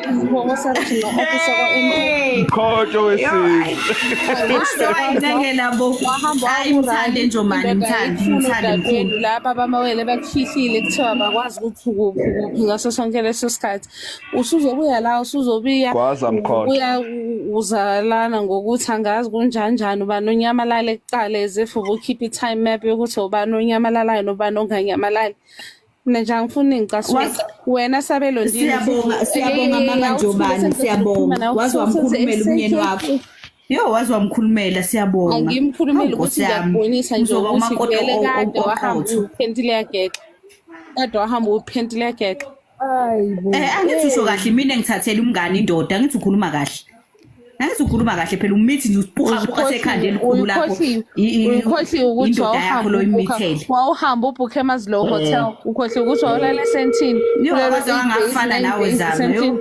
Regional Officer kwa-MP. Mkhonto wesizwe. Ngithande Njomani, ngithande mkhulu. Lapha abamawele bakukhihlile kuthiwa bakwazi ukuthi kuphi ngaso sonke leso sikhathi. Usuzobuya la usuzobuya Kwaza Mkhonto. ubuya uzalana ngokuthi angazi kunjanjani ubani onyamalala ekuqala as if ubukhipha i-time map yokuthi ubani onyamalalayo nobani onganyamalali. Mina nje angifuni ngicasuke wena Sabelo Ndini. Siyabonga mama Njomani, siyabonga. Wazi wamkhulumela umyeni wakho. Wazi wamkhulumela, siyabonga. Angimkhulumeli ukuthi ngiyakubonisa nje ukuthi vele kade wahamba uphendile yageqa. Kade wahamba uphendile yageqa. Angithi usho kahle mina ngithathela umngane indoda, angithi ukhuluma kahle. Angithi ukhuluma kahle phela umithi nje usibuka sekhandeni likhulu lapho. Ukhohliwe ukuthi wawuhamba ubhuke eMazlow Hotel. Ukhohliwe ukuthi wawulala eSentini. Wazi wangafana nawe Zama.